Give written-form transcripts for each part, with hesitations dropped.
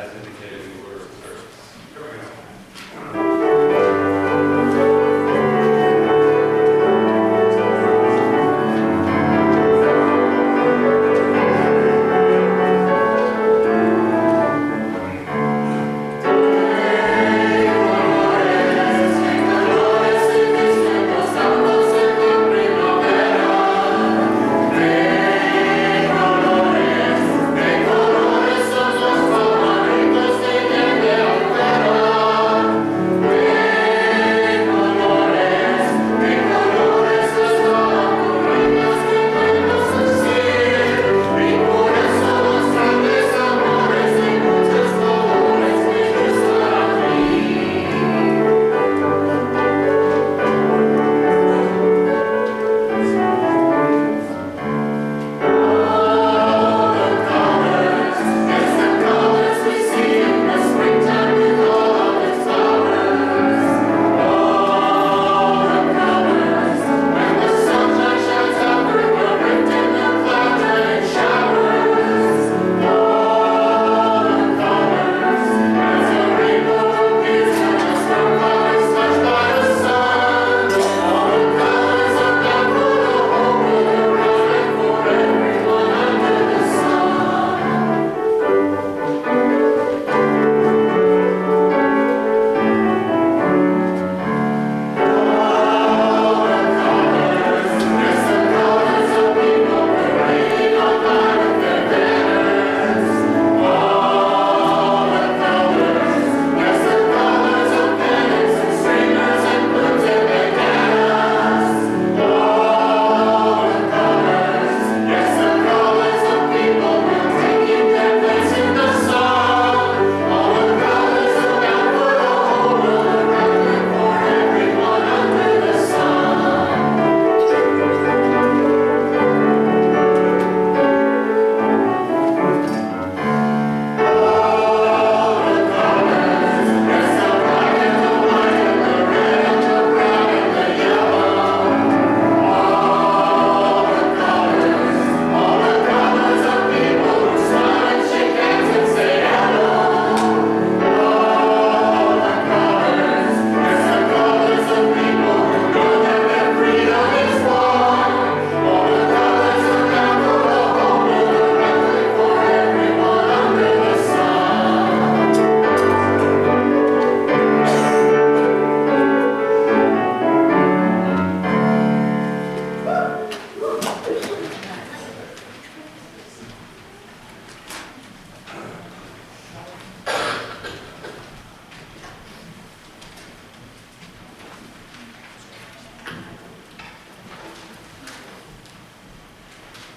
as indicated in the order of service.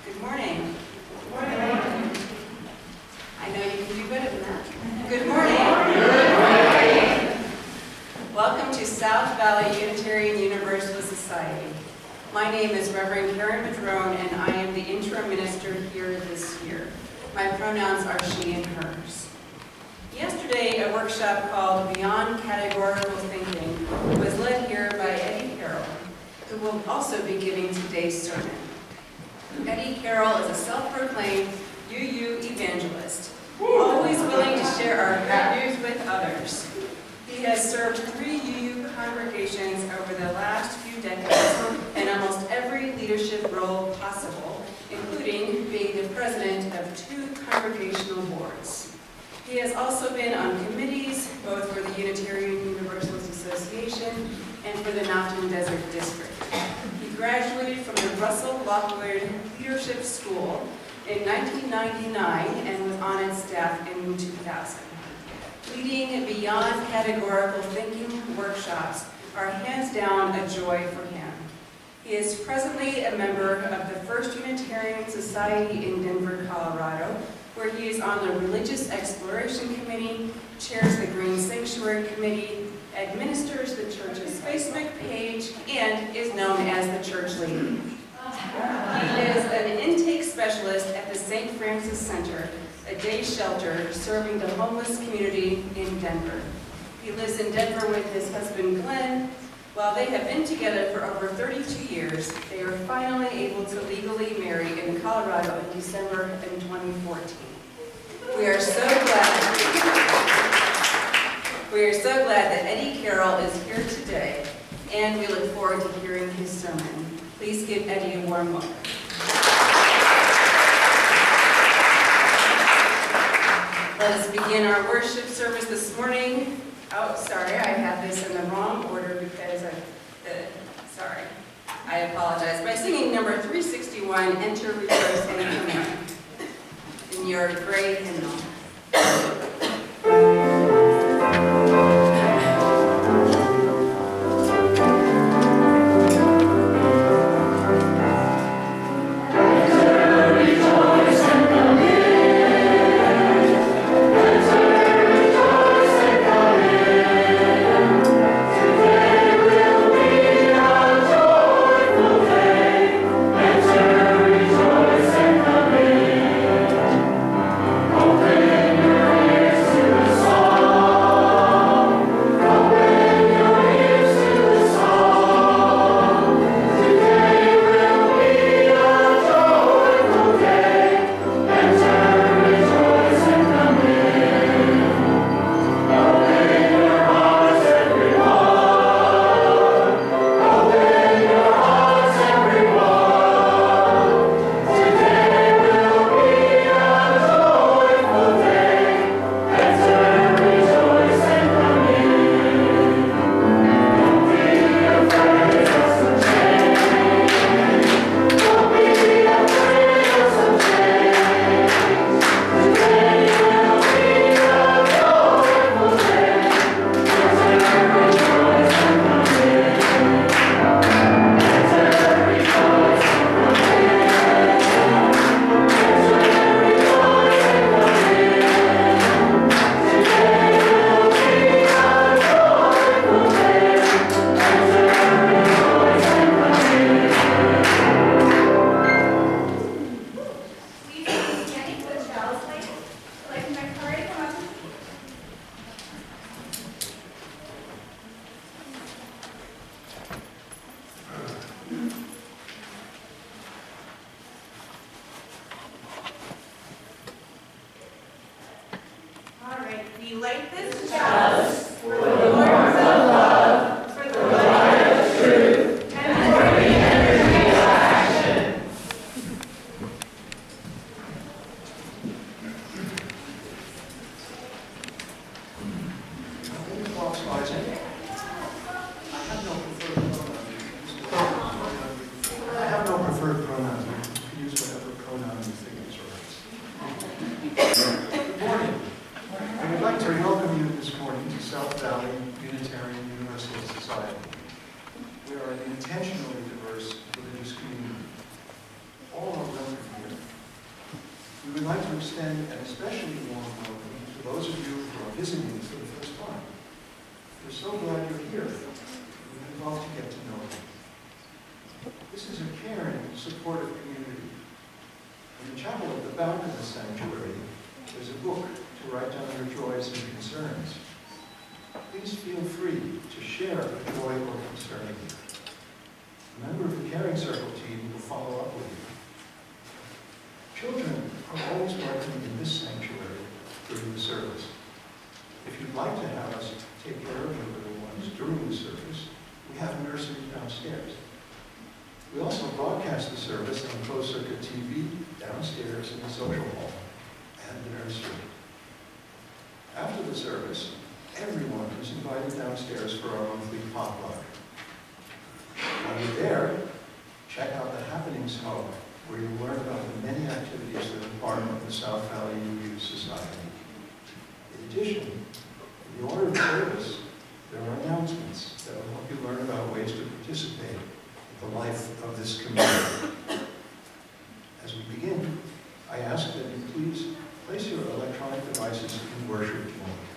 Good morning. Good morning. I know you can do better than that. Good morning. Good morning. Welcome to South Valley Unitarian Universalist Society. My name is Reverend Karen Madrone, and I am the interim minister here this year. My pronouns are she and hers. Yesterday, a workshop called Beyond Categorical Thinking was led here by Eddy Carroll, who will also be giving today's sermon. Eddy Carroll is a self-proclaimed UU evangelist, always willing to share our good news with others. He has served 3 UU congregations over the last few decades in almost every leadership role possible, including being the president of 2 congregational boards. He has also been on committees, both for the Unitarian Universalist Association and for the Mountain Desert District. He graduated from the Russell Lockwood Leadership School in 1999 and was on its staff in 2000. Leading Beyond Categorical Thinking workshops are hands down a joy for him. He is presently a member of the First Unitarian Society in Denver, Colorado, where he is on the Religious Exploration Committee, chairs the Green Sanctuary Committee, administers the church's Facebook page, and is known as the church lady. He is an intake specialist at the St. Francis Center, a day shelter serving the homeless community in Denver. He lives in Denver with his husband Glenn. While they have been together for over 32 years, they are finally able to legally marry in Colorado in December of 2014. We are so glad. Carroll is here today, and we look forward to hearing his sermon. Please give Eddy a warm welcome. Let us begin our worship service this morning. Oh, sorry, I have this in the wrong order because sorry. I apologize. By singing number 361, Enter, Rejoice, and Come In your great hymnal. Unitarian Universalist society. We are an intentionally diverse religious community. All are welcome here. We would like to extend an especially warm welcome to those of you who are visiting us for the first time. We're so glad you're here. We would love to get to know you. This is a caring, supportive community. In the chapel at the back of the sanctuary, there's a book to write down your joys and concerns. Please feel free to share a joy or concern with you. A member of the Caring Circle team will follow up with you. Children are always welcome in this sanctuary during the service. If you'd like to have us take care of your little ones during the service, we have a nursery downstairs. We also broadcast the service on closed-circuit TV downstairs in the social hall and the nursery. After the service, everyone is invited downstairs for our monthly potluck. While you're there, check out the Happenings Hub, where you'll learn about the many activities that are part of the South Valley UU Society. In addition, in the order of service, there are announcements that will help you learn about ways to participate in the life of this community. As we begin, I ask that you please place your electronic devices in worship mode.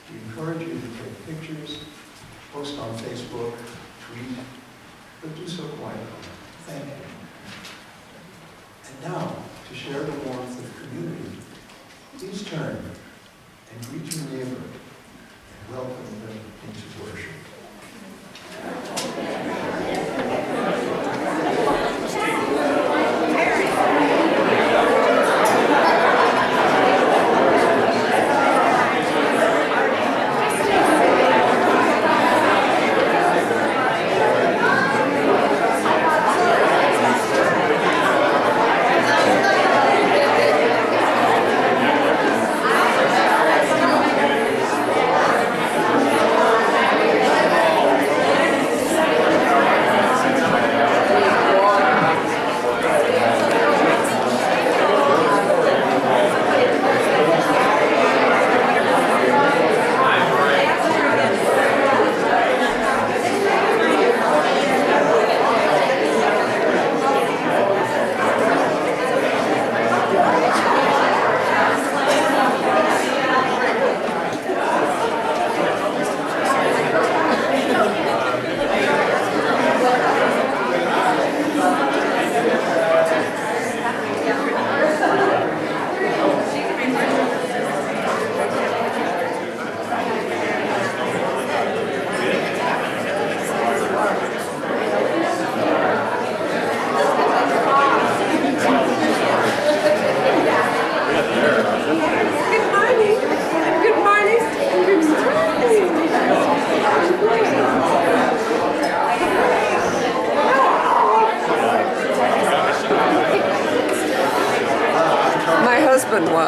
We encourage you to take pictures, post on Facebook, tweet, but do so quietly. Thank you. And now, to share the warmth of community, please turn and greet your neighbor and welcome them into worship.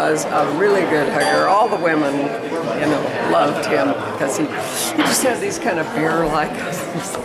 was a really good hugger. All the women, loved him because he just had these kind of bear-like eyes.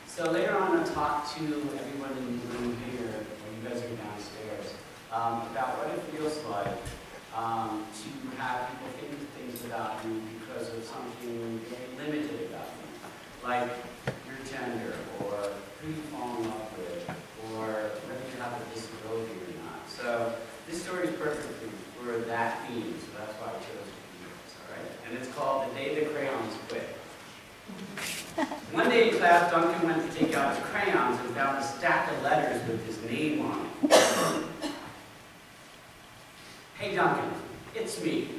So later on, I'll talk to everyone in the room here, when you guys are downstairs, about what it feels like to have people think things about you because of something very limited about you, like your gender, or who you fall in love with, or whether you have a disability or not. So this story is perfect for that theme, so that's why I chose it for you guys, all right? And it's called The Day the Crayons Quit. One day in class, Duncan went to take out his crayons and found a stack of letters with his name on it. Hey Duncan, it's me,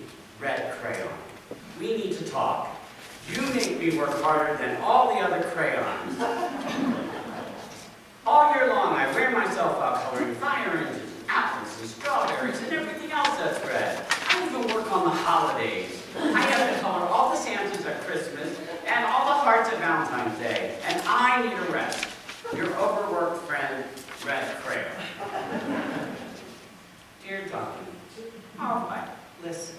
Red Crayon. We need to talk. You make me work harder than all the other crayons. All year long, I wear myself out coloring fire engines, apples, and strawberries, and everything else that's red. I even work on the holidays. I have to color all the Santas at Christmas and all the hearts at Valentine's Day, and I need a rest. Your overworked friend, Red Crayon. Dear Duncan, all right, listen.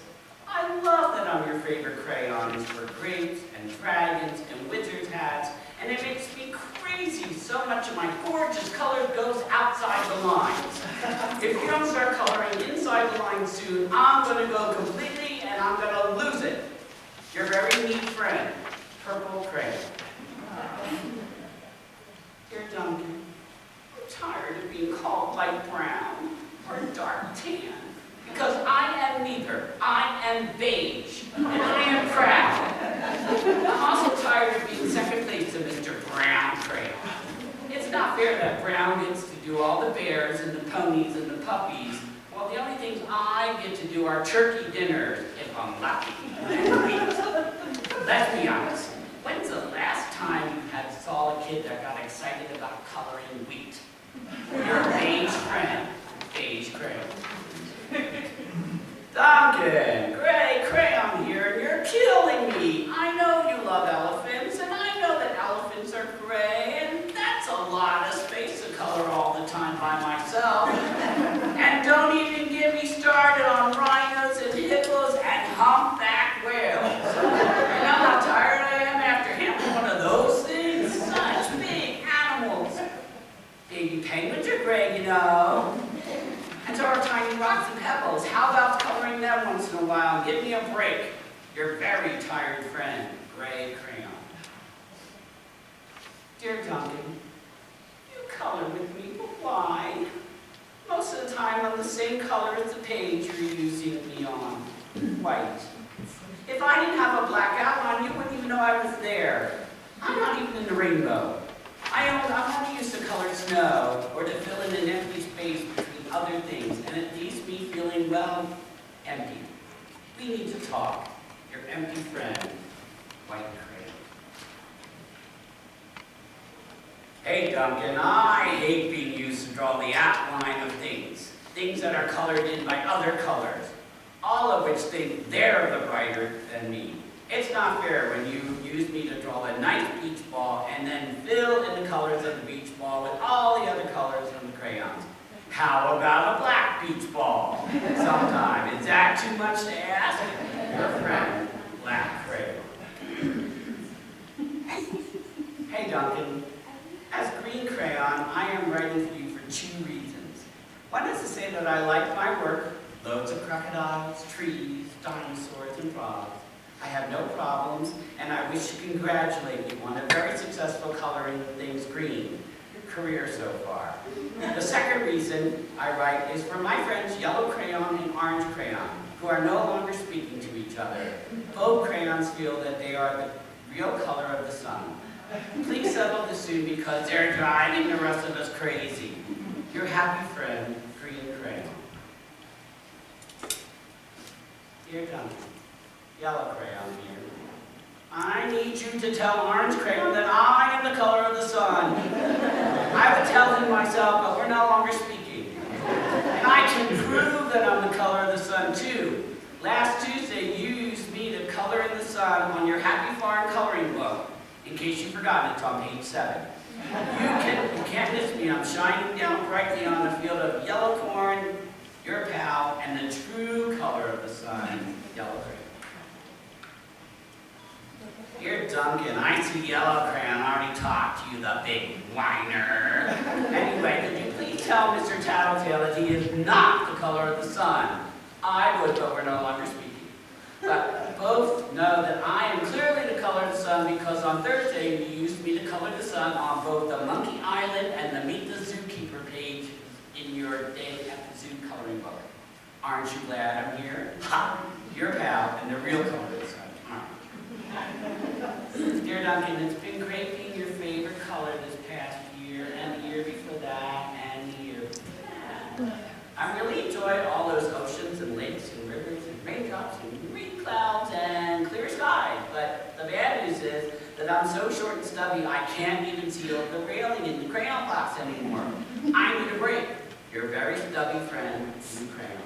I love that I'm your favorite crayons for grapes and dragons and wizard's hats, and it makes me crazy so much of my gorgeous color goes outside the lines. If you don't start coloring inside the lines soon, I'm going to go completely and I'm going to lose it. Your very neat friend, Purple Crayon. Dear Duncan, I'm tired of being called light brown or dark tan, because I am neither. I am beige, and I am proud. I'm also tired of being second place to Mr. Brown Crayon. It's not fair that Brown gets to do all the bears and the ponies and the puppies, while the only things I get to do are turkey dinners, if I'm lucky, and wheat. Let's be honest. When's the last time you saw a kid that got excited about coloring wheat? Your beige friend, Beige Crayon. Duncan, Gray Crayon here, and you're killing me. I know you love elephants, and I know that elephants are gray, and that's a lot of space to color all the time by myself. And don't even get me started on rhinos and hippos and humpback whales. You know how tired I am after handling one of those things? Such big animals. Baby penguins are gray, you know. And so are tiny rocks and pebbles. How about coloring them once in a while? Give me a break. Your very tired friend, Gray Crayon. Dear Duncan, you color with me, but why? Most of the time I'm the same color as the page you're using me on, white. If I didn't have a black outline, you wouldn't even know I was there. I'm not even in the rainbow. I'm only used to color snow, or to fill in an empty space between other things, and it leaves me feeling, well, empty. We need to talk. Your empty friend, White Crayon. Hey Duncan, I hate being used to draw the outline of things that are colored in by other colors, all of which think they're the brighter than me. It's not fair when you use me to draw a nice beach ball and then fill in the colors of the beach ball with all the other colors from the crayons. How about a black beach ball sometime? Is that too much to ask? Your friend, Black Crayon. green crayon, I am writing for you for 2 reasons. One is to say that I like my work, loads of crocodiles, trees, dinosaurs, and frogs. I have no problems, and I wish to congratulate you on a very successful coloring things green. Your career so far. The second reason I write is for my friends yellow crayon and orange crayon, who are no longer speaking to each other. Both crayons feel that they are the real color of the sun. Please settle this soon because they're driving the rest of us crazy. Your happy friend, Green Crayon. Dear Duncan, yellow crayon here. I need you to tell orange crayon that I am the color of the sun. I would tell him myself, but we're no longer speaking. And I can prove that I'm the color of the sun too. Last Tuesday, you used me to color in the sun on your Happy Farm coloring book. In case you've forgotten, it's on page 7. You can't miss me. I'm shining down brightly on a field of yellow corn, your pal, and the true color of the sun, yellow crayon. Dear Duncan, I see yellow crayon already talked to you, the big whiner. Anyway, could you please tell Mr. Tattletale that he is not the color of the sun? I would, but we're no longer speaking. But both know that I am clearly the color of the sun because on Thursday you used me to color the sun on both the Monkey Island and the Meet the Zookeeper page in your Day at the Zoo coloring book. Aren't you glad I'm here? Ha! Your pal and the real color of the sun. Dear Duncan, it's been great being your favorite color this past year and the year before that and the year before that. I really enjoyed all those oceans and lakes and rivers and raindrops and green clouds and clear skies. But the bad news is that I'm so short and stubby I can't even see over the railing in the crayon box anymore. I need a break. Your very stubby friend, Blue Crayon.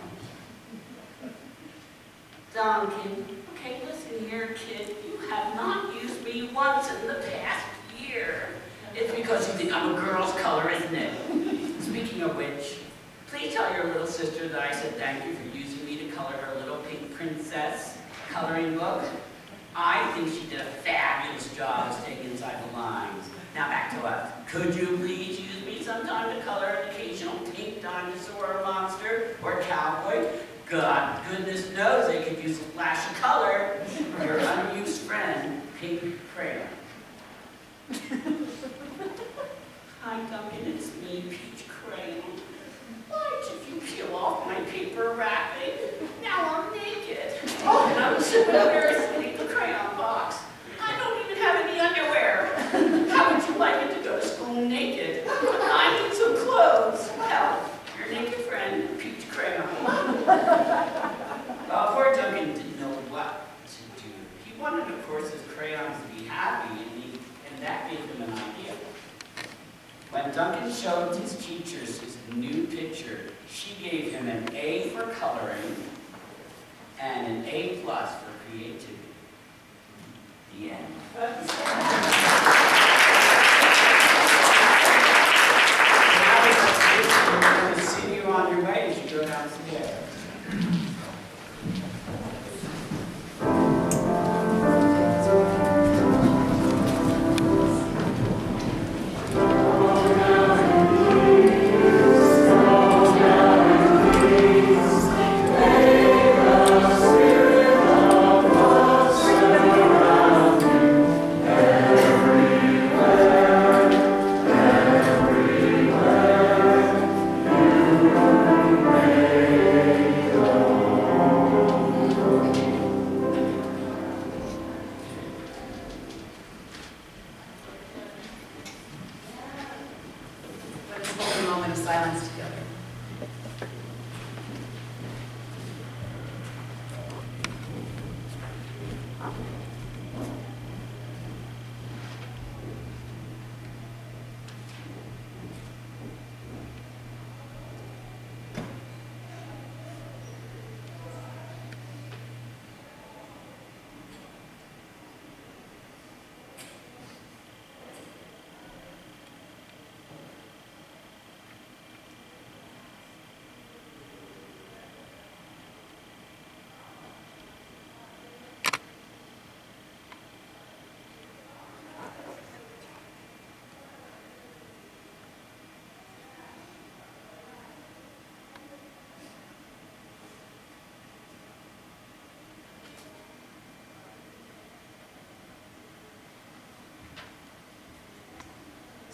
Duncan, okay, listen here, kid. You have not used me once in the past year. It's because you think I'm a girl's color, isn't it? Speaking of which, please tell your little sister that I said thank you for using me to color her little pink princess coloring book. I think she did a fabulous job of staying inside the lines. Now back to us. Could you please use me sometime to color an occasional pink dinosaur or monster or cowboy? God, goodness knows they could use a flash of color. Your unused friend, Pink Crayon. Hi, Duncan, it's me, Peach Crayon. Why did you peel off my paper wrapping? Now I'm naked. And I'm so embarrassed to leave the crayon box. I don't even have any underwear. How would you like it to go to school naked? I need some clothes. Well, your naked friend, Peach Crayon. Poor Duncan didn't know what to do. He wanted, of course, his crayons to be happy, and that gave him an idea. When Duncan showed his teachers his new picture, she gave him an A for coloring and an A+ for creativity. The end. Now we're going to see you on your way as you go downstairs.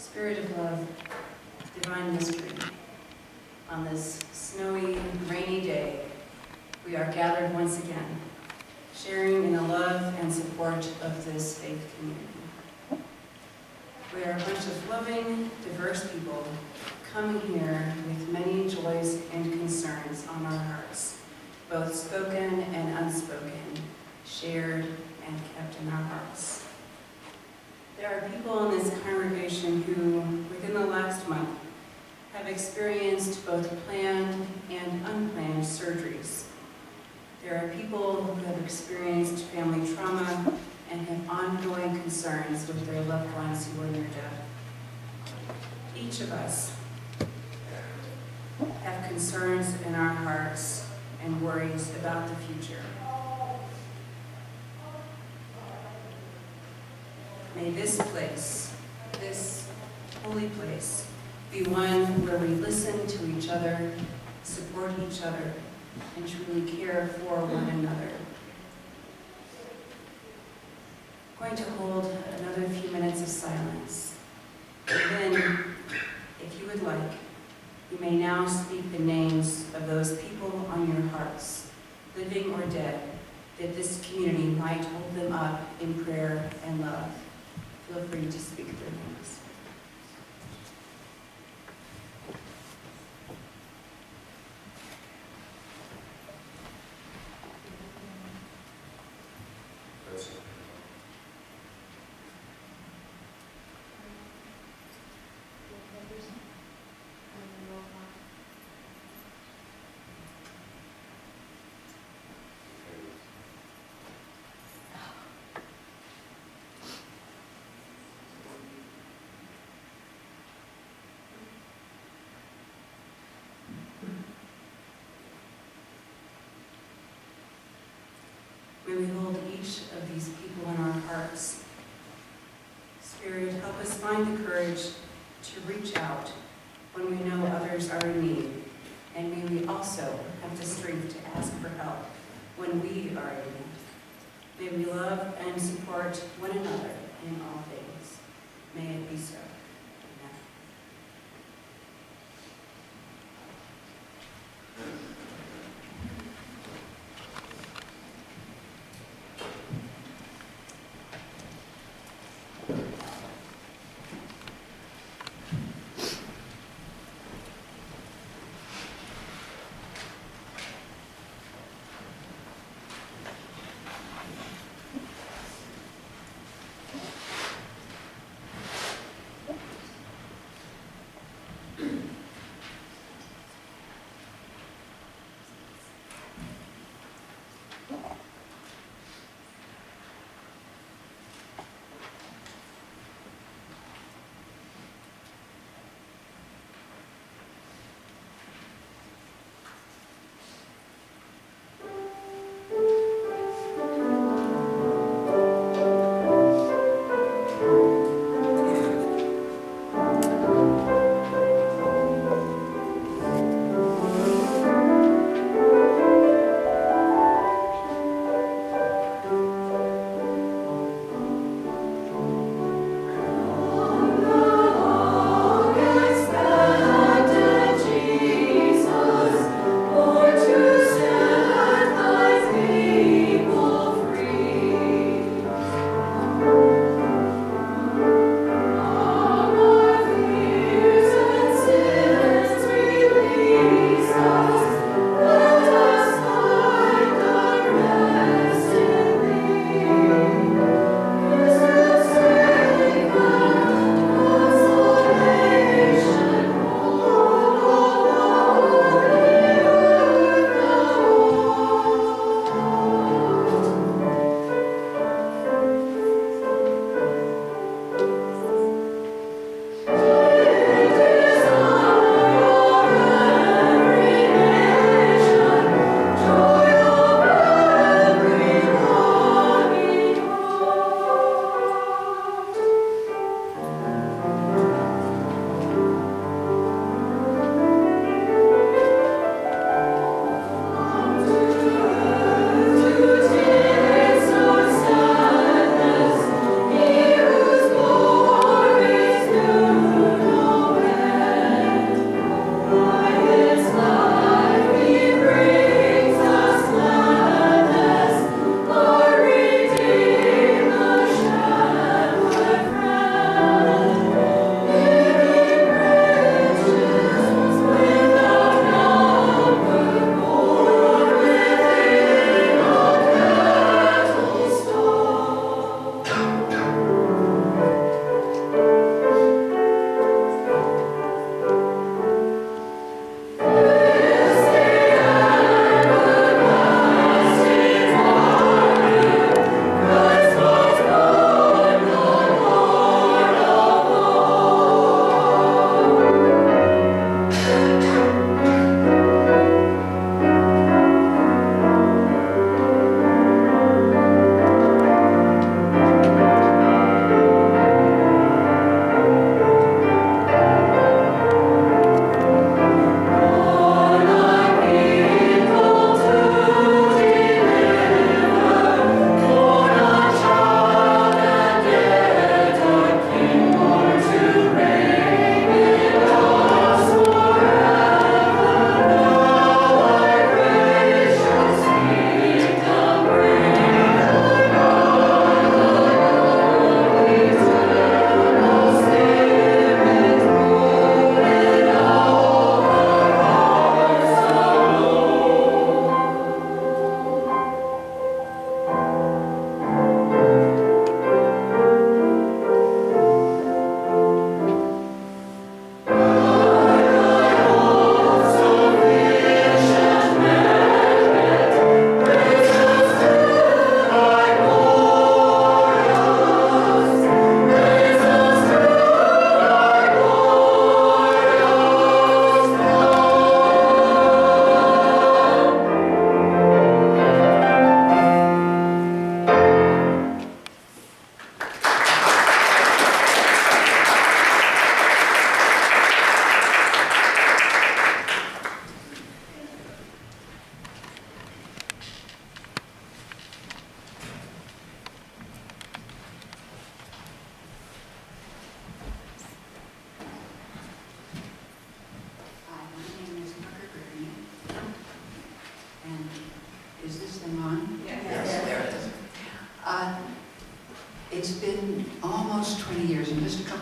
Spirit of love, divine mystery, on this snowy, rainy day, we are gathered once again, sharing in the love and support of this faith community. We are a bunch of loving, diverse people coming here with many joys and concerns on our hearts, both spoken and unspoken, shared and kept in our hearts. There are people in this congregation who, within the last month, have experienced both planned and unplanned surgeries. There are people who have experienced family trauma and have ongoing concerns with their loved ones who are near death. Each of us have concerns in our hearts and worries about the future. May this place, this holy place, be one where we listen to each other, support each other, and truly care for one another. I'm going to hold another few minutes of silence. And then, if you would like, you may now speak the names of those people on your hearts, living or dead, that this community might hold them up in prayer and love. Feel free to speak their names. That's May we hold each of these people in our hearts. Spirit, help us find the courage to reach out when we know others are in need. And may we also have the strength to ask for help when we are in need. May we love and support one another in all things. May it be so. Amen.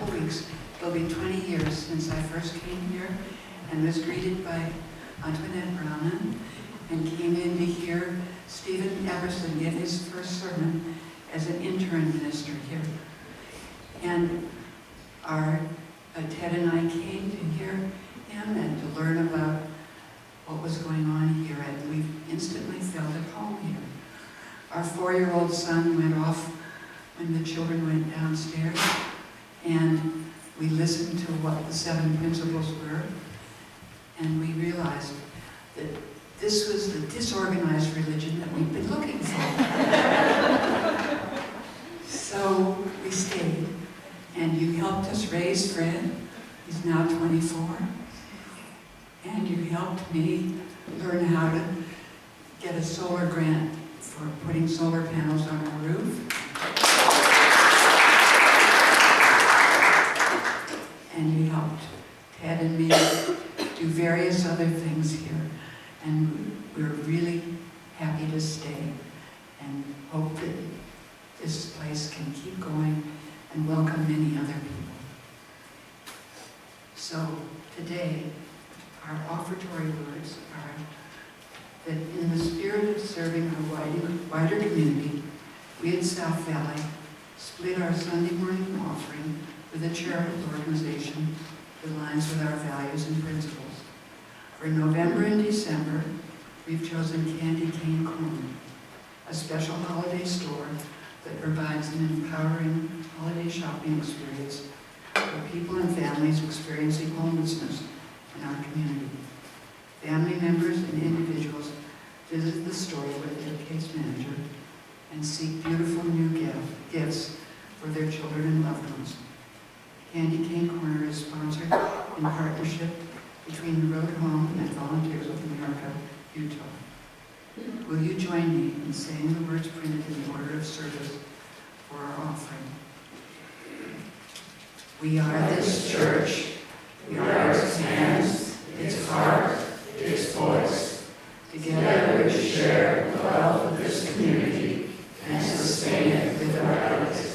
couple weeks, it'll be 20 years since I first came here and was greeted by Antoinette Brownon and came in to hear Stephen Everson give his first sermon as an intern minister here. And Ted and I came to hear him and to learn about what was going on here, and we instantly felt at home here. Our 4-year-old son went off when the children went downstairs, and we listened to what the 7 principles were, and we realized that this was the disorganized religion that we've been looking for. So we stayed, and you helped us raise Fred. He's now 24. And you helped me learn how to get a solar grant for putting solar panels on our roof. And you helped Ted and me do various other things here. And we're really happy to stay and hope that this place can keep going and welcome many other people. So today, our offertory words are that in the spirit of serving a wider community, we at South Valley split our Sunday morning offering with a charitable organization that aligns with our values and principles. For November and December, we've chosen Candy Cane Corner, a special holiday store that provides an empowering holiday shopping experience for people and families experiencing homelessness in our community. Family members and individuals visit the store with their case manager and seek beautiful new gifts for their children and loved ones. Candy Cane Corner is sponsored in partnership between the Road Home and Volunteers of America, Utah. Will you join me in saying the words printed in the order of service for our offering? We are this church. We are its hands, its heart, its voice. Together we share the wealth of this community and sustain it with our efforts.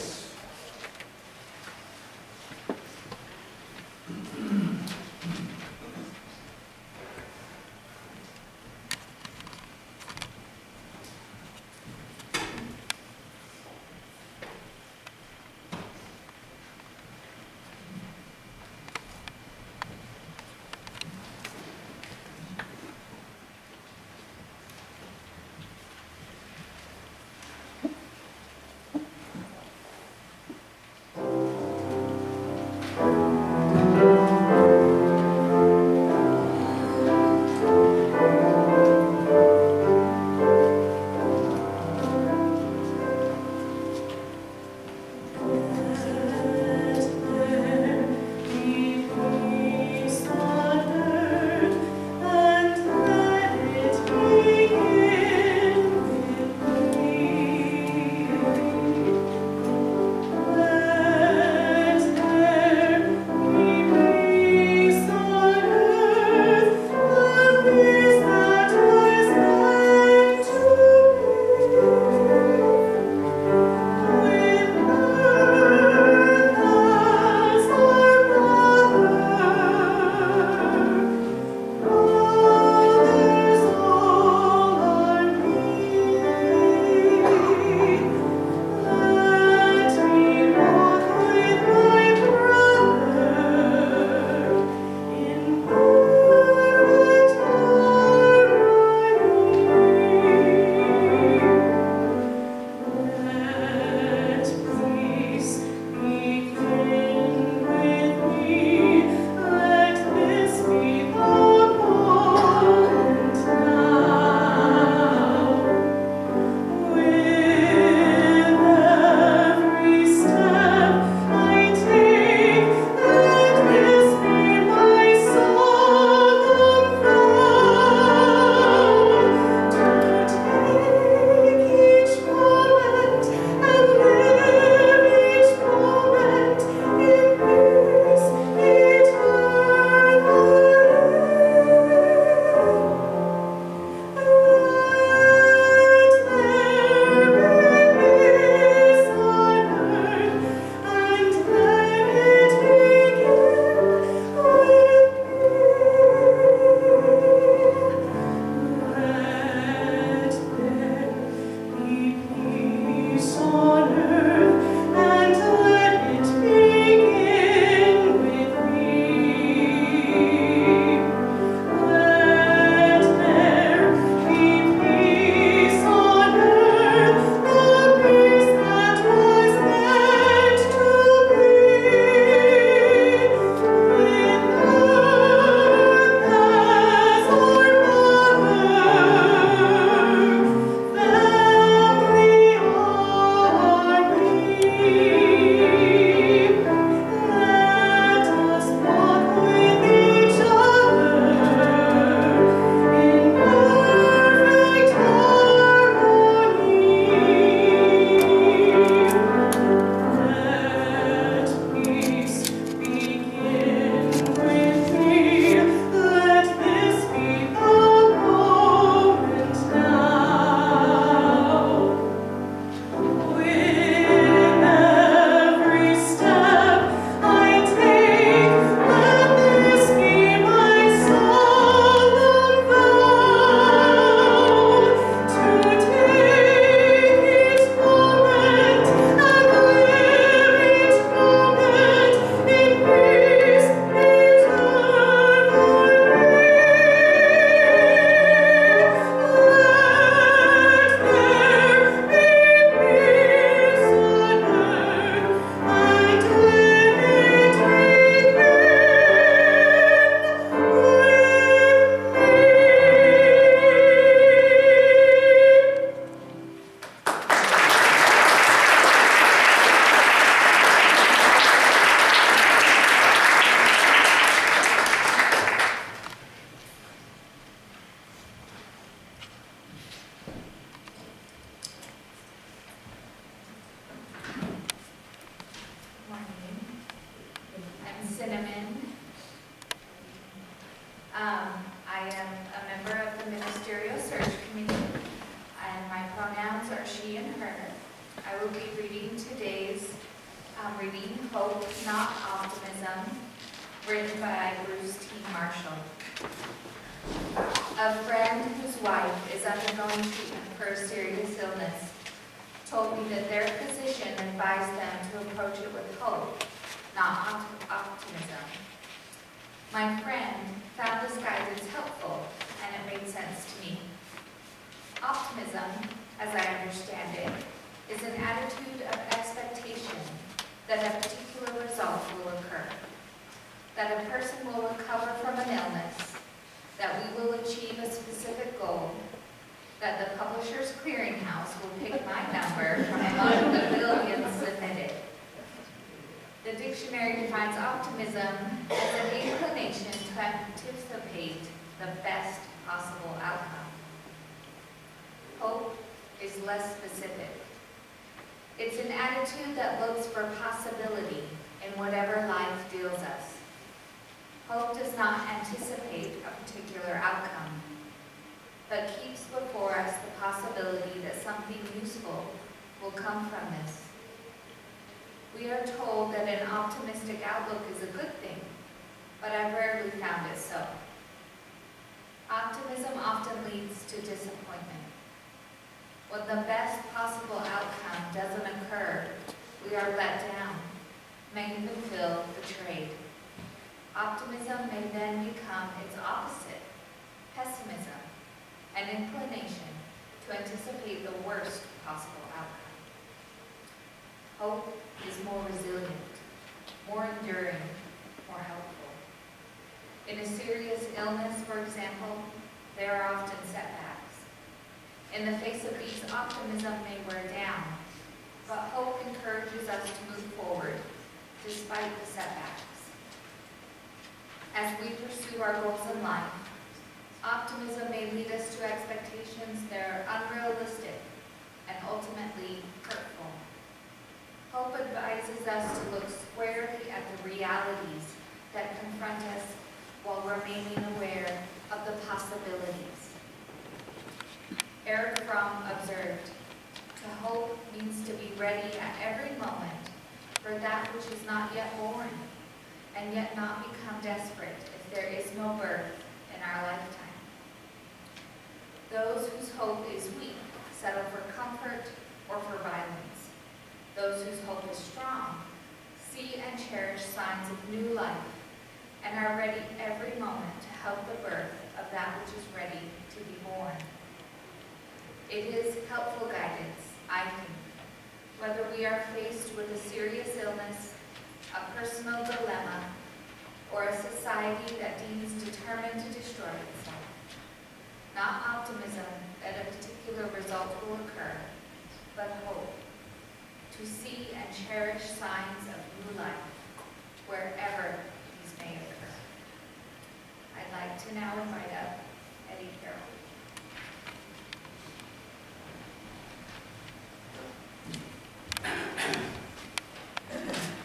Cinnamon. I am a member of the Ministerial Search Committee, and my pronouns are she and her. I will be reading today's reading Hope, Not Optimism, written by Bruce T. Marshall. A friend whose wife is undergoing treatment for a serious illness told me that their physician advised them to approach it with hope, not optimism. My friend found this guidance helpful, and it made sense to me. Optimism, as I understand it, is an attitude of expectation that a particular result will occur, that a person will recover from an illness, that we will achieve a specific goal, that the Publishers Clearinghouse will pick my number from among the billions submitted. The dictionary defines optimism as an inclination to anticipate the best possible outcome. Hope is less specific. It's an attitude that looks for possibility in whatever life deals us. Hope does not anticipate a particular outcome, but keeps before us the possibility that something useful will come from this. We are told that an optimistic outlook is a good thing, but I've rarely found it so. Optimism often leads to disappointment. When the best possible outcome doesn't occur, we are let down, may even feel betrayed. Optimism may then become its opposite, pessimism, an inclination to anticipate the worst possible outcome. Hope is more resilient, more enduring, more helpful. In a serious illness, for example, there are often setbacks. In the face of these, optimism may wear down, but hope encourages us to move forward despite the setbacks. As we pursue our goals in life, optimism may lead us to expectations that are unrealistic and ultimately hurtful. Hope advises us to look squarely at the realities that confront us while remaining aware of the possibilities. Eric Fromm observed, "To hope means to be ready at every moment for that which is not yet born, and yet not become desperate if there is no birth in our lifetime." Those whose hope is weak settle for comfort or for violence. Those whose hope is strong see and cherish signs of new life and are ready every moment to help the birth of that which is ready to be born. It is helpful guidance, I think, whether we are faced with a serious illness, a personal dilemma, or a society that seems determined to destroy itself. Not optimism that a particular result will occur, but hope to see and cherish signs of new life wherever these may occur. I'd like to now invite up Eddy Carroll.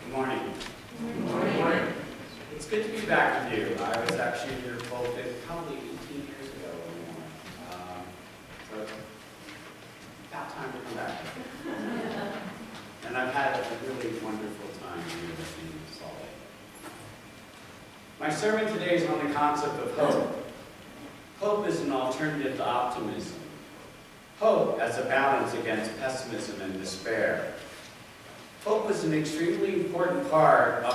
Good morning. Good morning. It's good to be back with you. I was actually in your pulpit probably 18 years ago or more. So it's about time to come back. And I've had a really wonderful time here in Salt Lake. My sermon today is on the concept of hope. Hope is an alternative to optimism. Hope as a balance against pessimism and despair. Hope was an extremely important part of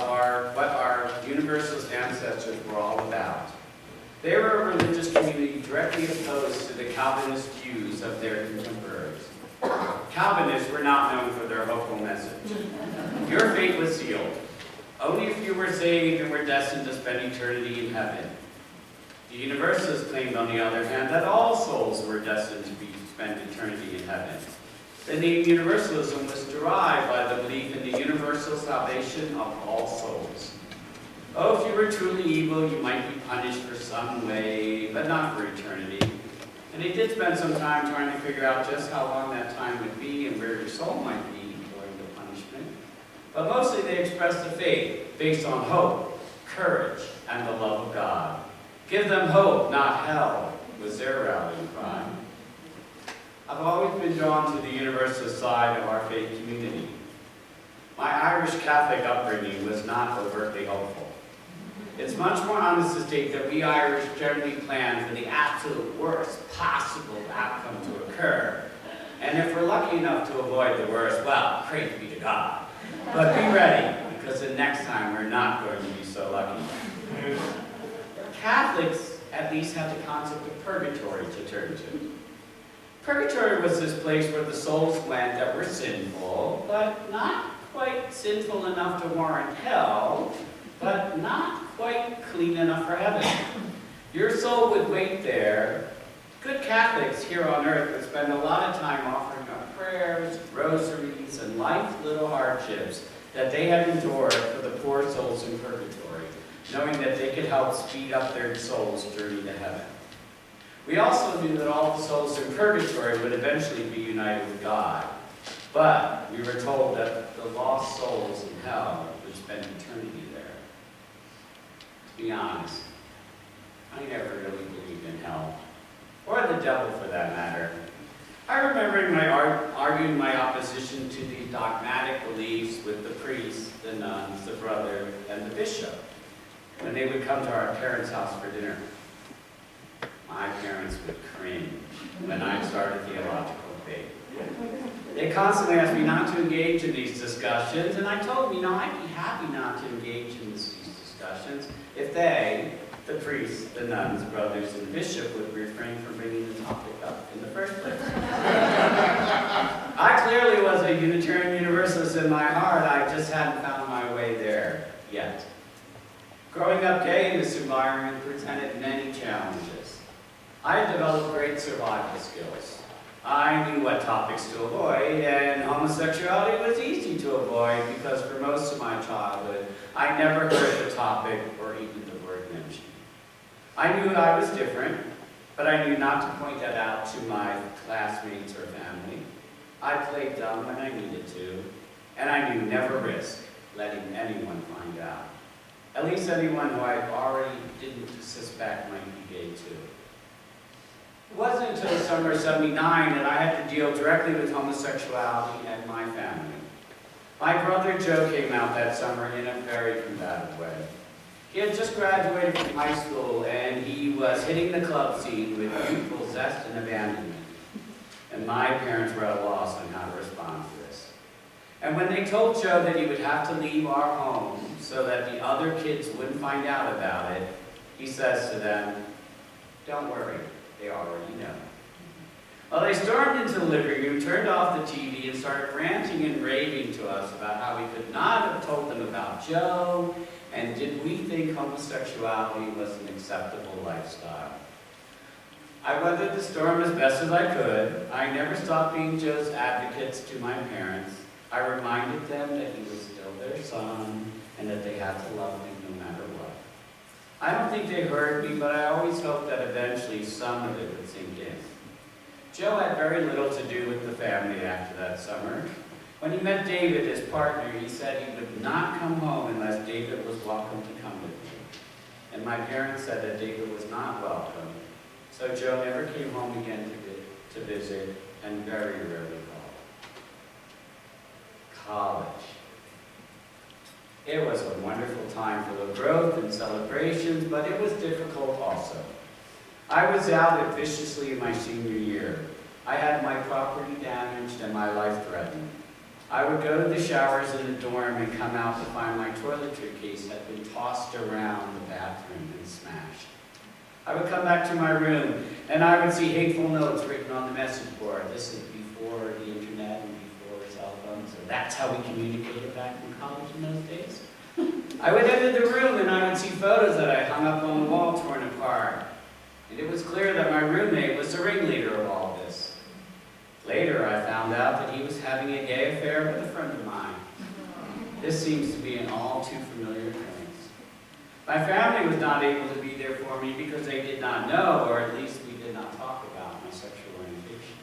what our Universalist ancestors were all about. They were a religious community directly opposed to the Calvinist views of their contemporaries. Calvinists were not known for their hopeful message. Your fate was sealed. Only if you were saved and were destined to spend eternity in heaven. The Universalists claimed, on the other hand, that all souls were destined to spend eternity in heaven. The name Universalism was derived by the belief in the universal salvation of all souls. Oh, if you were truly evil, you might be punished for some way, but not for eternity. And they did spend some time trying to figure out just how long that time would be and where your soul might be during the punishment. But mostly they expressed a faith based on hope Give them hope, not hell, was their rallying cry. I've always been drawn to the Universalist side of our faith community. My Irish Catholic upbringing was not overtly hopeful. It's much more honest to state that we Irish generally plan for the absolute worst possible outcome to occur. And if we're lucky enough to avoid the worst, well, praise be to God. But be ready, because the next time we're not going to be so lucky. Catholics at least have the concept of purgatory to turn to. Purgatory was this place where the souls went that were sinful, but not quite sinful enough to warrant hell, but not quite clean enough for heaven. Your soul would wait there. Good Catholics here on earth would spend a lot of time offering up prayers, rosaries, and life's little hardships that they had endured for the poor souls in purgatory, knowing that they could help speed up their soul's journey to heaven. We also knew that all the souls in purgatory would eventually be united with God, but we were told that the lost souls in hell would spend eternity there. To be honest, I never really believed in hell, or the devil for that matter. I remember arguing my opposition to these dogmatic beliefs with the priests, the nuns, the brother, and the bishop when they would come to our parents' house for dinner. My parents would cringe when I started theological debate. They constantly asked me not to engage in these discussions, and I told them, I'd be happy not to engage in these discussions if they, the priests, the nuns, brothers, and the bishop, would refrain from bringing the topic up in the first place. I clearly was a Unitarian Universalist in my heart. I just hadn't found my way there yet. Growing up gay in this environment presented many challenges. I had developed great survival skills. I knew what topics to avoid, and homosexuality was easy to avoid because for most of my childhood, I never heard the topic or even the word mentioned. I knew I was different, but I knew not to point that out to my classmates or family. I played dumb when I needed to, and I knew never risk letting anyone find out. At least anyone who I already didn't suspect might be gay too. It wasn't until summer of '79 that I had to deal directly with homosexuality and my family. My brother Joe came out that summer in a very combative way. He had just graduated from high school and he was hitting the club scene with youthful zest and abandonment. And my parents were at a loss on how to respond to this. And when they told Joe that he would have to leave our home so that the other kids wouldn't find out about it, he says to them, "Don't worry, they already know." Well, they stormed into the living room, turned off the TV, and started ranting and raving to us about how we could not have told them about Joe, and did we think homosexuality was an acceptable lifestyle. I weathered the storm as best as I could. I never stopped being Joe's advocates to my parents. I reminded them that he was still their son, and that they had to love him no matter what. I don't think they heard me, but I always hoped that eventually some of it would sink in. Joe had very little to do with the family after that summer. When he met David, his partner, he said he would not come home unless David was welcome to come with him. And my parents said that David was not welcome, so Joe never came home again to visit, and very rarely called. College. It was a wonderful time full of growth and celebrations, but it was difficult also. I was outed viciously in my senior year. I had my property damaged and my life threatened. I would go to the showers in the dorm and come out to find my toiletry case had been tossed around the bathroom and smashed. I would come back to my room and I would see hateful notes written on the message board. This is before the internet and before cell phones, so that's how we communicated back in college in those days. I would enter the room and I would see photos that I hung up on the wall torn apart. And it was clear that my roommate was the ringleader of all this. Later, I found out that he was having a gay affair with a friend of mine. This seems to be an all too familiar occurrence. My family was not able to be there for me because they did not know, or at least we did not talk about my sexual orientation.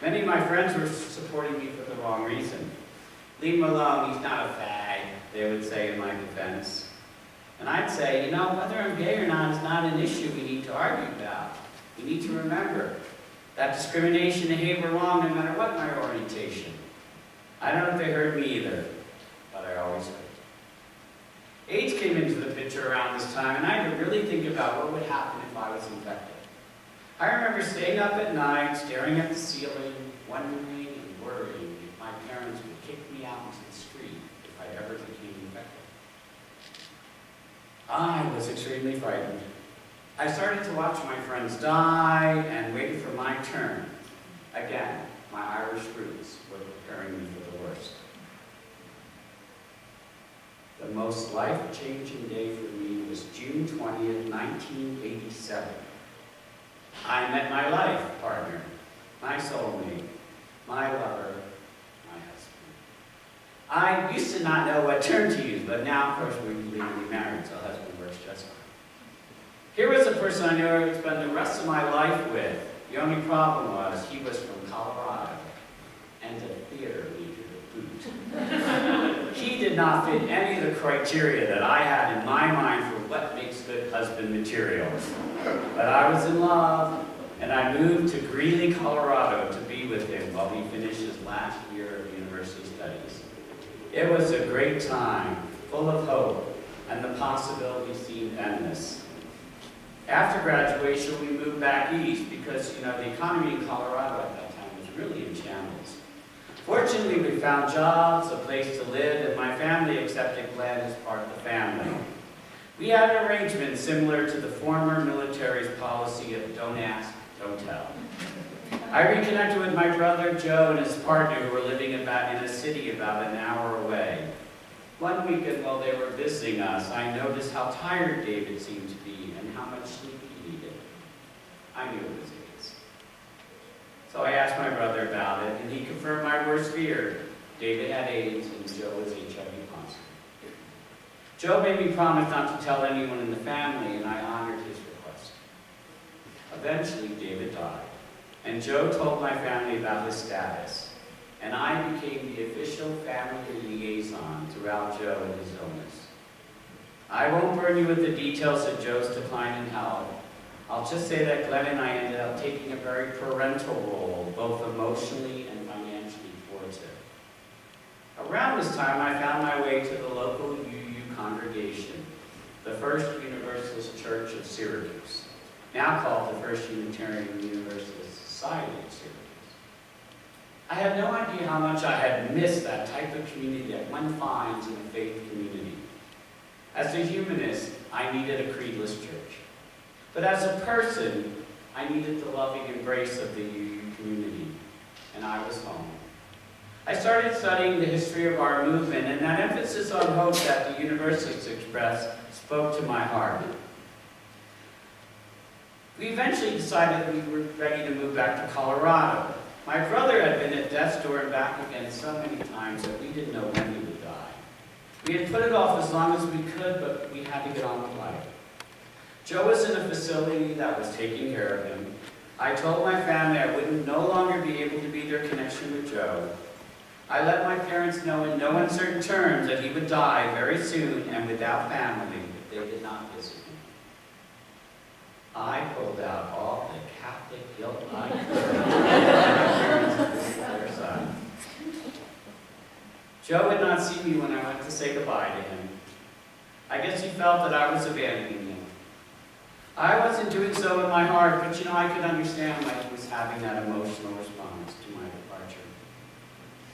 Many of my friends were supporting me for the wrong reason. "Leave him alone, he's not a fag," they would say in my defense. And I'd say, whether I'm gay or not is not an issue we need to argue about. We need to remember that discrimination and hate were wrong no matter what my orientation. I don't know if they heard me either, but I always heard. AIDS came into the picture around this time, and I had to really think about what would happen if I was infected. I remember staying up at night, staring at the ceiling, wondering and worrying if my parents would kick me out into the street if I ever became infected. I was extremely frightened. I started to watch my friends die and waited for my turn. Again, my Irish roots were preparing me for the worst. The most life-changing day for me was June 20th, 1987. I met my life partner, my soulmate, my lover, my husband. I used to not know what term to use, but now, of course, we're legally married, so husband works just fine. Here was a person I knew I would spend the rest of my life with. The only problem was he was from Colorado, and a theater major to boot. He did not fit any of the criteria that I had in my mind for what makes good husband material. But I was in love, and I moved to Greeley, Colorado to be with him while he finished his last year of university studies. It was a great time, full of hope, and the possibilities seemed endless. After graduation, we moved back east because, the economy in Colorado at that time was really in shambles. Fortunately, we found jobs, a place to live, and my family accepted Glenn as part of the family. We had an arrangement similar to the former military's policy of don't ask, don't tell. I reconnected with my brother Joe and his partner who were living in a city about an hour away. One weekend while they were visiting us, I noticed how tired David seemed to be and how much sleep he needed. I knew it was AIDS. So I asked my brother about it, and he confirmed my worst fear. David had AIDS, and Joe was HIV positive. Joe made me promise not to tell anyone in the family, and I honored his request. Eventually, David died, and Joe told my family about his status, and I became the official family liaison throughout Joe and his illness. I won't burden you with the details of Joe's decline in health. I'll just say that Glenn and I ended up taking a very parental role, both emotionally and financially towards him. Around this time, I found my way to the local UU congregation, the First Universalist Church of Syracuse, now called the First Unitarian Universalist Society of Syracuse. I had no idea how much I had missed that type of community that one finds in a faith community. As a humanist, I needed a creedless church. But as a person, I needed the loving embrace of the UU community, and I was home. I started studying the history of our movement, and that emphasis on hope that the Universalists expressed spoke to my heart. We eventually decided we were ready to move back to Colorado. My brother had been at death's door and back again so many times that we didn't know when he would die. We had put it off as long as we could, but we had to get on with life. Joe was in a facility that was taking care of him. I told my family I would no longer be able to be their connection with Joe. I let my parents know in no uncertain terms that he would die very soon and without family if they did not visit him. I pulled out all the Catholic guilt I could. Their side. Joe would not see me when I went to say goodbye to him. I guess he felt that I was abandoning him. I wasn't doing so in my heart, but I could understand why he was having that emotional response to my departure.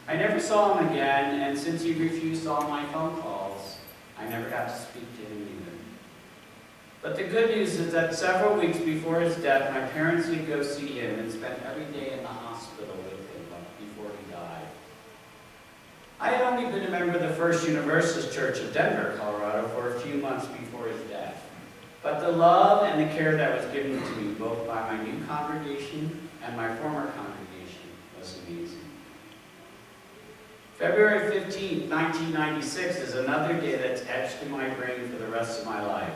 I never saw him again, and since he refused all my phone calls, I never got to speak to him either. But the good news is that several weeks before his death, my parents would go see him and spend every day in the hospital with him before he died. I had only been a member of the First Universalist Church of Denver, Colorado, for a few months before his death. But the love and the care that was given to me, both by my new congregation and my former congregation, was amazing. February 15, 1996 is another day that's etched in my brain for the rest of my life.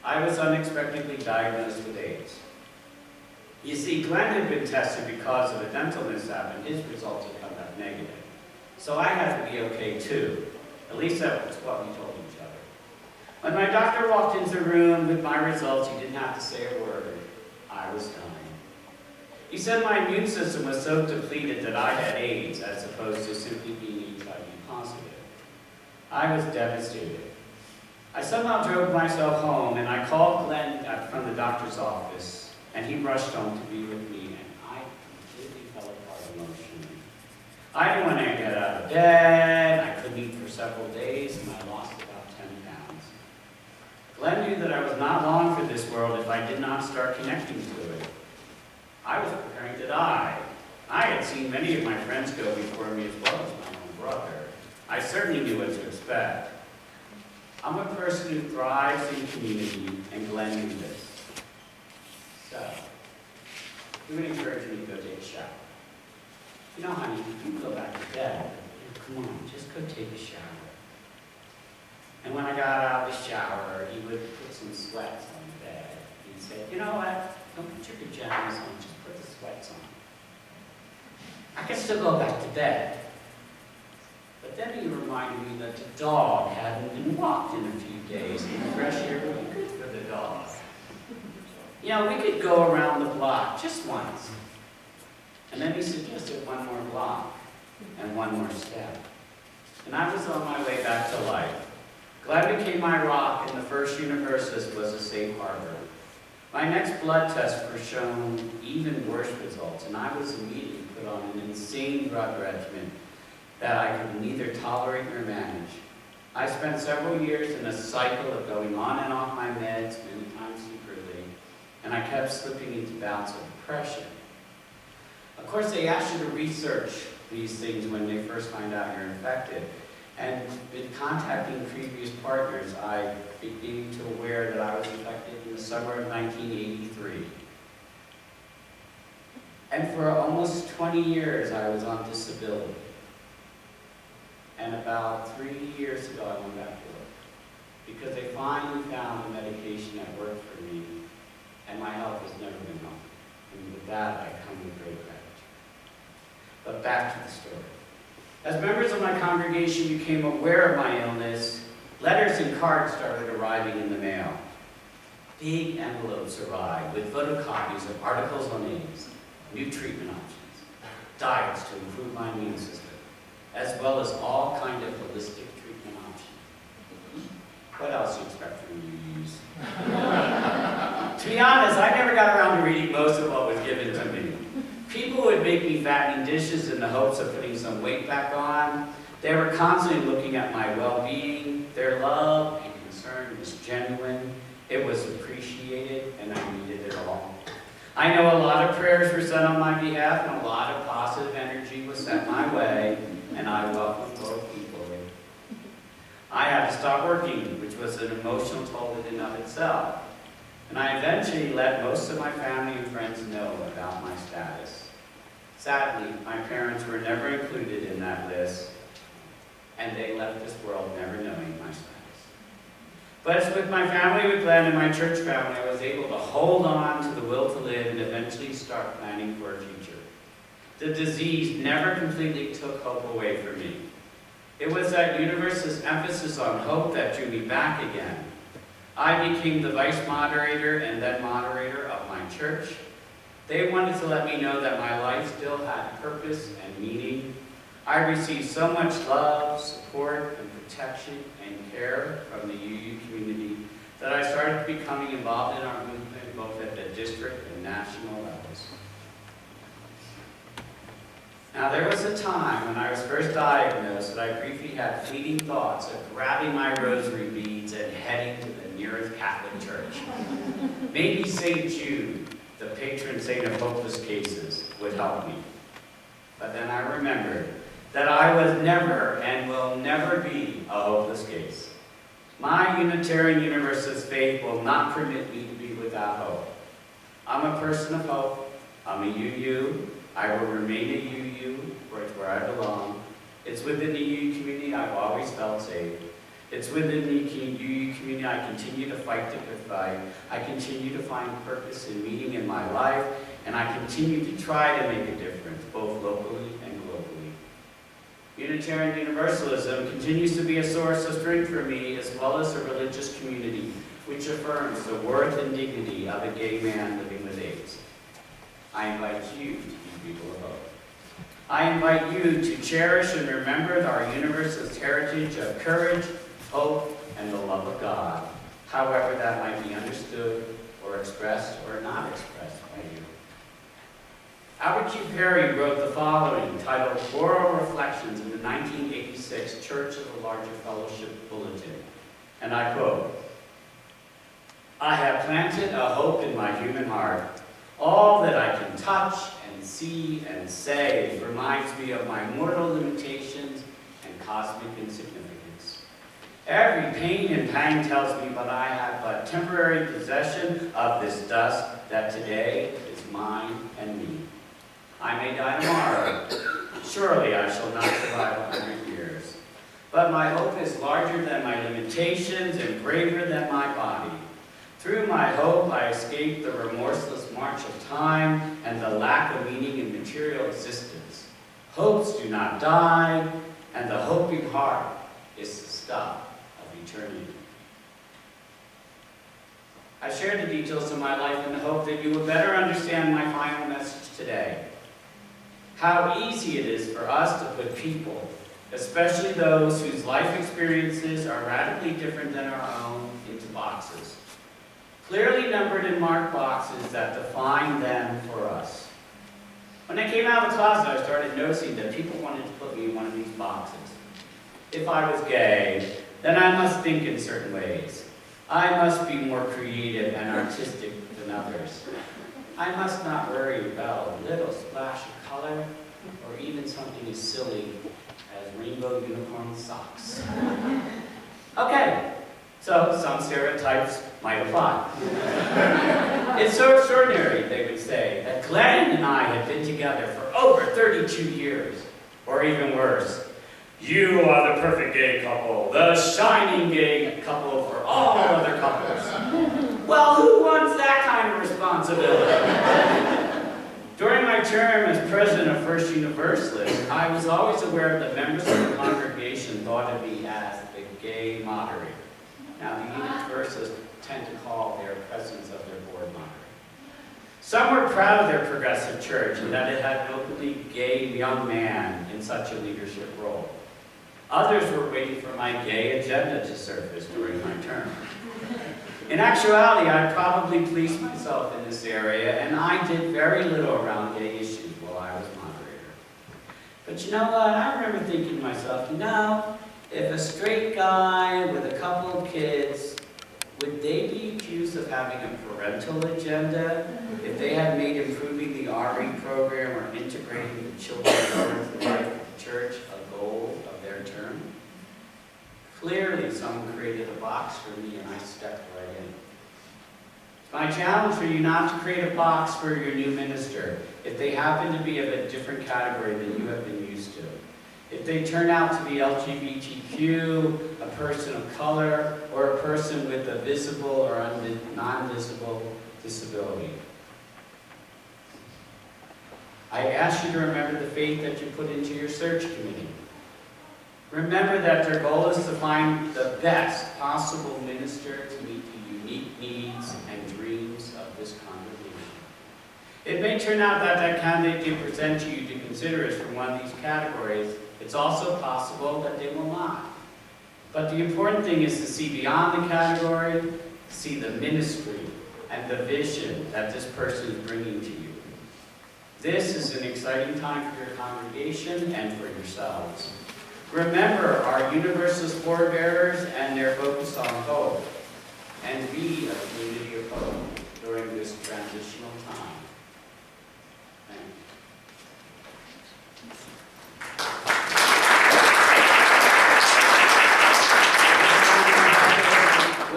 I was unexpectedly diagnosed with AIDS. You see, Glenn had been tested because of a dental mishap, and his results had come back negative. So I had to be okay too. At least that was what we told each other. When my doctor walked into the room with my results, he didn't have to say a word. I was dying. He said my immune system was so depleted that I had AIDS as opposed to simply being HIV positive. I was devastated. I somehow drove myself home and I called Glenn from the doctor's office and he rushed home to be with me and I completely fell apart emotionally. I didn't want to get out of bed, I couldn't eat for several days and I lost about 10 pounds. Glenn knew that I was not long for this world if I did not start connecting to it. I was preparing to die. I had seen many of my friends go before me as well as my own brother. I certainly knew what to expect. I'm a person who thrives in community, and Glenn knew this. So, he would encourage me to go take a shower. You know, honey, you can go back to bed. Come on, just go take a shower. And when I got out of the shower, he would put some sweats on the bed. He'd say, you know what? Don't put your pajamas on, just put the sweats on. I can still go back to bed. But then he reminded me that the dog hadn't been walked in a few days, and the fresh air would be good for the dog. You know, we could go around the block just once. And then he suggested one more block and one more step. And I was on my way back to life. Glenn became my rock, and the first Universalist was a safe harbor. My next blood tests were shown even worse results, and I was immediately put on an insane drug regimen that I could neither tolerate nor manage. I spent several years in a cycle of going on and off my meds, many times secretly, and I kept slipping into bouts of depression. Of course, they ask you to research these things when they first find out you're infected. And in contacting previous partners, I became aware that I was infected in the summer of 1983. And for almost 20 years, I was on disability. And about 3 years ago, I went back to work because they finally found a medication that worked for me, and my health has never been wrong. And with that, I come with great gratitude. But back to the story. As members of my congregation became aware of my illness, letters and cards started arriving in the mail. Big envelopes arrived with photocopies of articles on AIDS, new treatment options, diets to improve my immune system, as well as all kinds of holistic treatment options. What else do you expect from me to use? To be honest, I never got around to reading most of what was given to me. People would make me fattening dishes in the hopes of putting some weight back on. They were constantly looking at my well-being. Their love and concern was genuine. It was appreciated, and I needed it all. I know a lot of prayers were said on my behalf, and a lot of positive energy was sent my way, and I welcome both equally. I had to stop working, which was an emotional toll in and of itself. And I eventually let most of my family and friends know about my status. Sadly, my parents were never included in that list, and they left this world never knowing my status. But with my family, with Glenn, and my church family, I was able to hold on to the will to live and eventually start planning for a future. The disease never completely took hope away from me. It was that Universalist emphasis on hope that drew me back again. I became the vice moderator and then moderator of my church. They wanted to let me know that my life still had purpose and meaning. I received so much love, support, and protection and care from the UU community that I started becoming involved in our movement both at the district and national levels. Now, there was a time when I was first diagnosed that I briefly had fleeting thoughts of grabbing my rosary beads and heading to the nearest Catholic church. Maybe St. Jude, the patron saint of hopeless cases, would help me. But then I remembered that I was never and will never be a hopeless case. My Unitarian Universalist faith will not permit me to be without hope. I'm a person of hope. I'm a UU. I will remain a UU, where it's where I belong. It's within the UU community I've always felt safe. It's within the UU community I continue to fight the good fight. I continue to find purpose and meaning in my life, and I continue to try to make a difference, both locally and globally. Unitarian Universalism continues to be a source of strength for me, as well as a religious community which affirms the worth and dignity of a gay man living with AIDS. I invite you to be people of hope. I invite you to cherish and remember our Universalist heritage of courage, hope, and the love of God, however that might be understood or expressed or not expressed by you. Albert Q. Perry wrote the following, titled Moral Reflections, in the 1986 Church of the Larger Fellowship Bulletin, and I quote, "I have planted a hope in my human heart. All that I can touch and see and say reminds me of my mortal limitations and cosmic insignificance. Every pain and pang tells me but I have but temporary possession of this dust that today is mine and me. I may die tomorrow. Surely I shall not survive 100 years. But my hope is larger than my limitations and braver than my body. Through my hope, I escape the remorseless march of time and the lack of meaning in material existence. Hopes do not die, and the hoping heart is the stuff of eternity." I shared the details of my life in the hope that you will better understand my final message today. How easy it is for us to put people, especially those whose life experiences are radically different than our own, into boxes. Clearly numbered and marked boxes that define them for us. When I came out of the closet, I started noticing that people wanted to put me in one of these boxes. If I was gay, then I must think in certain ways. I must be more creative and artistic than others. I must not worry about a little splash of color or even something as silly as rainbow unicorn socks. Okay, so some stereotypes might apply. "It's so extraordinary," they would say, "that Glenn and I have been together for over 32 years. Or even worse, you are the perfect gay couple, the shining gay couple for all other couples." Well, who wants that kind of responsibility? During my term as president of First Universalist, I was always aware that members of the congregation thought of me as the gay moderator. Now, the Universalists tend to call their presidents of their board moderator. Some were proud of their progressive church and that it had an openly gay young man in such a leadership role. Others were waiting for my gay agenda to surface during my term. In actuality, I probably policed myself in this area, and I did very little around gay issues while I was moderator. But you know what? I remember thinking to myself, if a straight guy with a couple of kids, would they be accused of having a parental agenda if they had made improving the RE program or integrating the children into the life of the church a goal of their term? Clearly, someone created a box for me, and I stepped right in. It's my challenge for you not to create a box for your new minister if they happen to be of a different category than you have been used to. If they turn out to be LGBTQ, a person of color, or a person with a visible or non-visible disability. I ask you to remember the faith that you put into your search committee. Remember that their goal is to find the best possible minister to meet the unique needs and dreams of this congregation. It may turn out that that candidate they present to you to consider is from one of these categories. It's also possible that they will not. But the important thing is to see beyond the category, see the ministry and the vision that this person is bringing to you. This is an exciting time for your congregation and for yourselves. Remember our Universalist forebearers and their focus on hope, and be a community of hope during this transitional time. Thank you.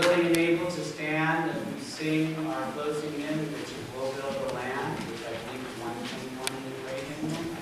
Willing and able to stand as we sing our closing hymn, which is "We'll Build the Land," which I believe is 121 in the great hymn.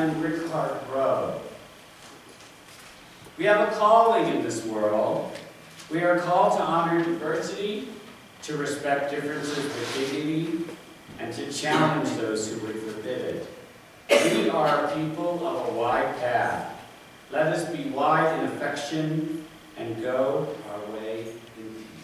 and Rick Clark Rowe. We have a calling in this world. We are called to honor diversity, to respect differences with dignity, and to challenge those who would forbid it. We are people of a wide path. Let us be wide in affection and go our way in peace.